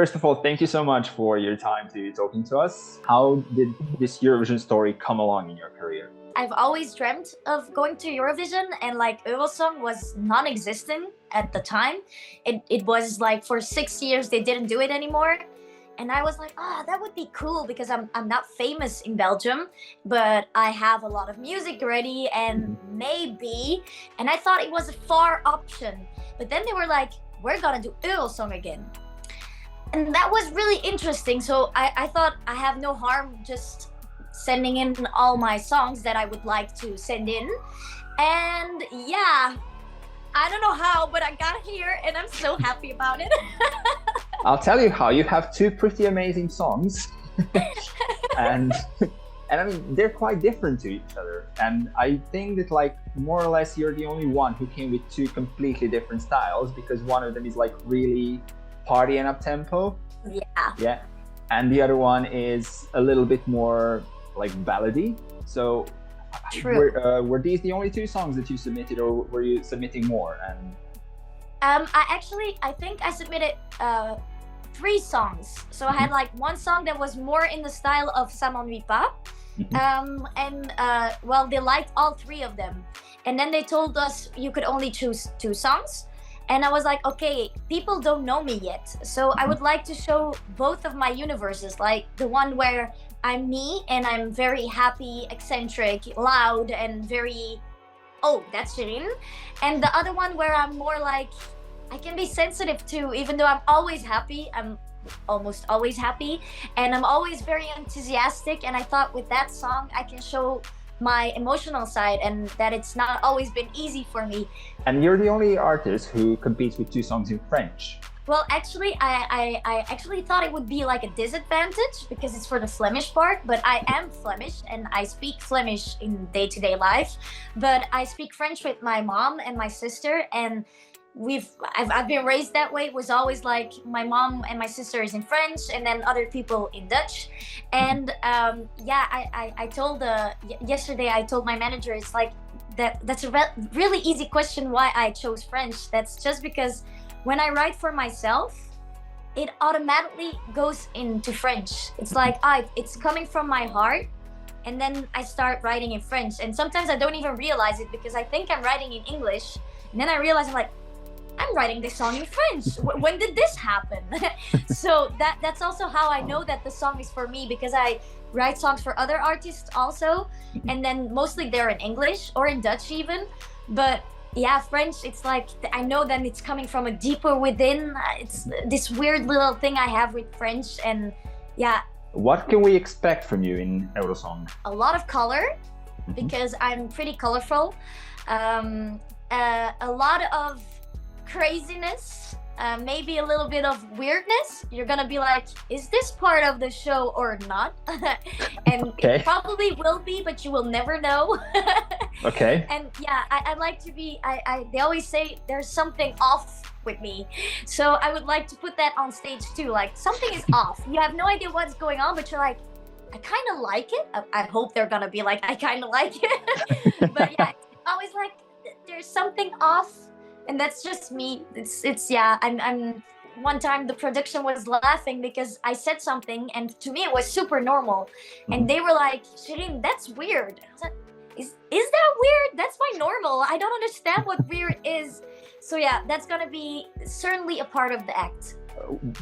First of all, thank you so much for your time to talking to us. How did this Eurovision story come along in your career? I've always dreamt of going to Eurovision, and like Eurosong was non-existent at the time. It was like for 6 years they didn't do it anymore. And I was like, that would be cool because I'm not famous in Belgium, but I have a lot of music ready and maybe, and I thought it was a far option. But then they were like, we're gonna do Eurosong again. And that was really interesting. So I thought I have no harm just sending in all my songs that I would like to send in. And yeah, I don't know how, but I got here and I'm so happy about it. I'll tell you how. You have two pretty amazing songs. and I mean, they're quite different to each other. And I think that like more or less you're the only one who came with two completely different styles, because one of them is like really party and up tempo. Yeah. And the other one is a little bit more like ballady. So were these the only two songs that you submitted, or were you submitting more? And I think I submitted 3 songs. So I had like one song that was more in the style of Ça m'ennuie pas. Well, they liked all 3 of them. And then they told us you could only choose 2 songs. And I was like, okay, people don't know me yet. So I would like to show both of my universes, like the one where I'm me and I'm very happy, eccentric, loud, and very, oh, that's Chérine. And the other one where I'm more like, I can be sensitive too, even though I'm always happy. I'm almost always happy. And I'm always very enthusiastic. And I thought with that song, I can show my emotional side and that it's not always been easy for me. And you're the only artist who competes with 2 songs in French. Well, actually, I actually thought it would be like a disadvantage because it's for the Flemish part, but I am Flemish and I speak Flemish in day-to-day life. But I speak French with my mom and my sister, and I've been raised that way. It was always like my mom and my sister is in French and then other people in Dutch. And I told yesterday I told my manager, it's like that's a really easy question why I chose French. That's just because when I write for myself, it automatically goes into French. It's like it's coming from my heart, and then I start writing in French. And sometimes I don't even realize it because I think I'm writing in English, and then I realize I'm writing this song in French. When did this happen? So that's also how I know that the song is for me, because I write songs for other artists also, and then mostly they're in English or in Dutch even. But yeah, French, it's like I know that it's coming from a deeper within. It's this weird little thing I have with French, and yeah. What can we expect from you in Eurosong? A lot of color, because I'm pretty colorful. A lot of craziness, maybe a little bit of weirdness. You're gonna be like, is this part of the show or not? And it probably will be, but you will never know. Okay. And yeah, I like to be, they always say there's something off with me. So I would like to put that on stage too. Like something is off. You have no idea what's going on, but you're like, I kind of like it. I hope they're gonna be like, I kind of like it. But yeah, it's always like there's something off. And that's just me. It's yeah. I'm. One time the production was laughing because I said something, and to me it was super normal, and they were like, "Chérine, that's weird." I was like, is that weird? That's my normal. I don't understand what weird is. So yeah, that's gonna be certainly a part of the act.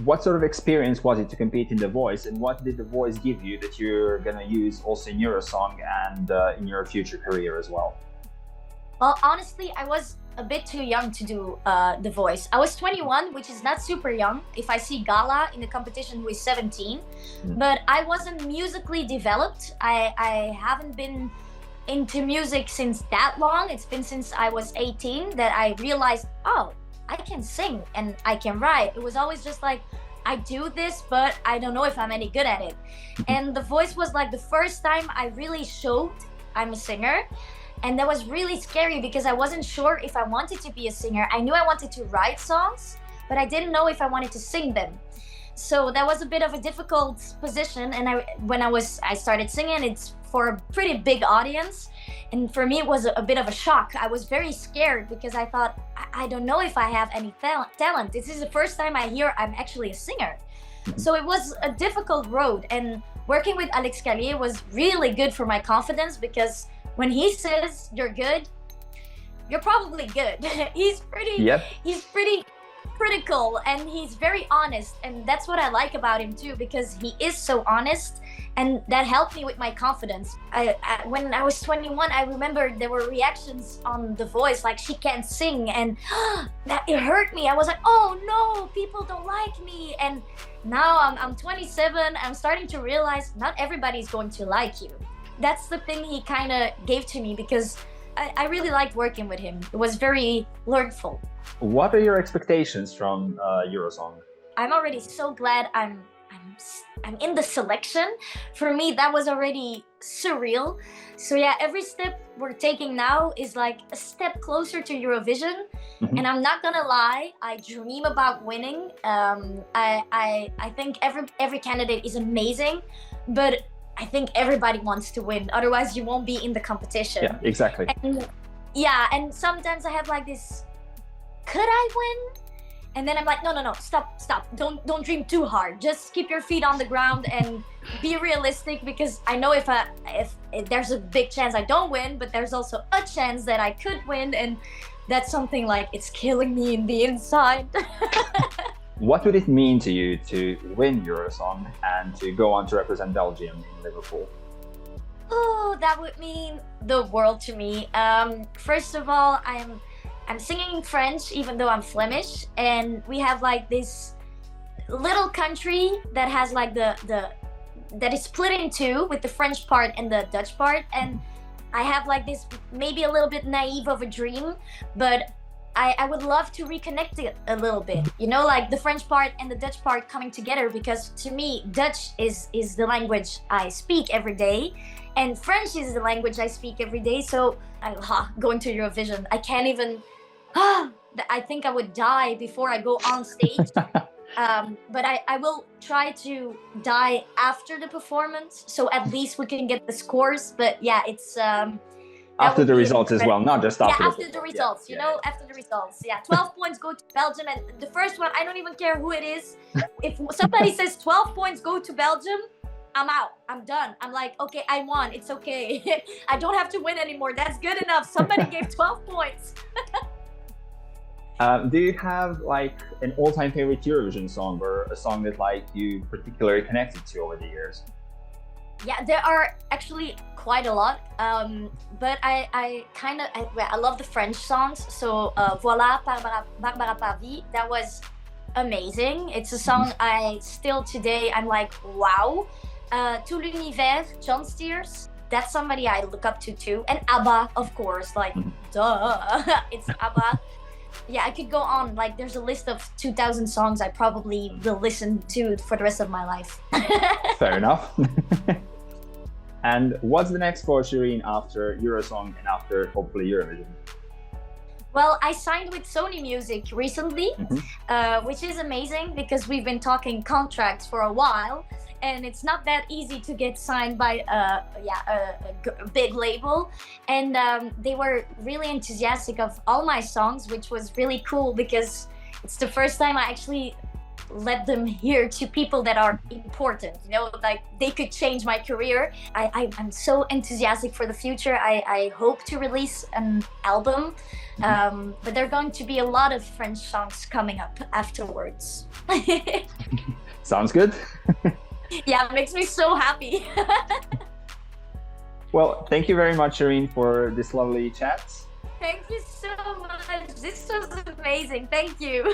What sort of experience was it to compete in The Voice, and what did The Voice give you that you're gonna use also in Eurosong and in your future career as well? Well, honestly, I was a bit too young to do The Voice. I was 21, which is not super young. If I see Gala in the competition who is 17, but I wasn't musically developed. I haven't been into music since that long. It's been since I was 18 that I realized, oh, I can sing and I can write. It was always just like, I do this, but I don't know if I'm any good at it. And The Voice was like the first time I really showed I'm a singer. And that was really scary because I wasn't sure if I wanted to be a singer. I knew I wanted to write songs, but I didn't know if I wanted to sing them. So that was a bit of a difficult position. And when I started singing, it's for a pretty big audience. And for me, it was a bit of a shock. I was very scared because I thought, I don't know if I have any talent. This is the first time I hear I'm actually a singer. So it was a difficult road, and working with Alex Callier was really good for my confidence, because when he says you're good, you're probably good. He's pretty critical, and he's very honest, and that's what I like about him too, because he is so honest, and that helped me with my confidence. When I was 21, I remember there were reactions on The Voice like, she can't sing, and that it hurt me. I was like, oh no, people don't like me. And now I'm 27, I'm starting to realize not everybody's going to like you. That's the thing he kind of gave to me, because I really liked working with him. It was very learnful. What are your expectations from Eurosong? I'm already so glad I'm in the selection. For me, that was already surreal. So yeah, every step we're taking now is like a step closer to Eurovision. And I'm not gonna lie, I dream about winning. I think every candidate is amazing, but I think everybody wants to win. Otherwise, you won't be in the competition. Yeah, exactly. And sometimes I have like this, could I win? And then I'm like, no, stop. Don't dream too hard. Just keep your feet on the ground and be realistic, because I know if there's a big chance I don't win, but there's also a chance that I could win, and that's something like, it's killing me in the inside. What would it mean to you to win Eurosong and to go on to represent Belgium in Liverpool? Oh, that would mean the world to me. First of all, I'm singing in French, even though I'm Flemish, and we have like this little country that has like that is split in two, with the French part and the Dutch part, and I have like this maybe a little bit naive of a dream, but I would love to reconnect it a little bit, you know, like the French part and the Dutch part coming together, because to me, Dutch is the language I speak every day, and French is the language I speak every day. So going to Eurovision, I can't even, I think I would die before I go on stage. But I will try to die after the performance, so at least we can get the scores. But yeah, it's after the results as well, not just after. Yeah, after the results, you know, after the results. Yeah, 12 points go to Belgium, and the first one, I don't even care who it is. If somebody says 12 points go to Belgium, I'm out. I'm done. I'm like, okay, I won. It's okay. I don't have to win anymore. That's good enough. Somebody gave 12 points. Do you have like an all-time favorite Eurovision song, or a song that like you particularly connected to over the years? Yeah, there are actually quite a lot, but I love the French songs. So Voilà, Barbara Parvi, that was amazing. It's a song I still today, I'm like, wow. Tout l'univers, John Steers, that's somebody I look up to too. And ABBA, of course, like, duh, it's ABBA. Yeah, I could go on. Like, there's a list of 2,000 songs I probably will listen to for the rest of my life. Fair enough. And what's the next for Chérine after Eurosong and after hopefully Eurovision? Well, I signed with Sony Music recently, which is amazing, because we've been talking contracts for a while, and it's not that easy to get signed by a big label. And they were really enthusiastic of all my songs, which was really cool, because it's the first time I actually let them hear to people that are important, you know, like they could change my career. I'm so enthusiastic for the future. I hope to release an album, but there are going to be a lot of French songs coming up afterwards. Sounds good. Yeah, it makes me so happy. Well, thank you very much, Chérine, for this lovely chat. Thank you so much. This was amazing. Thank you.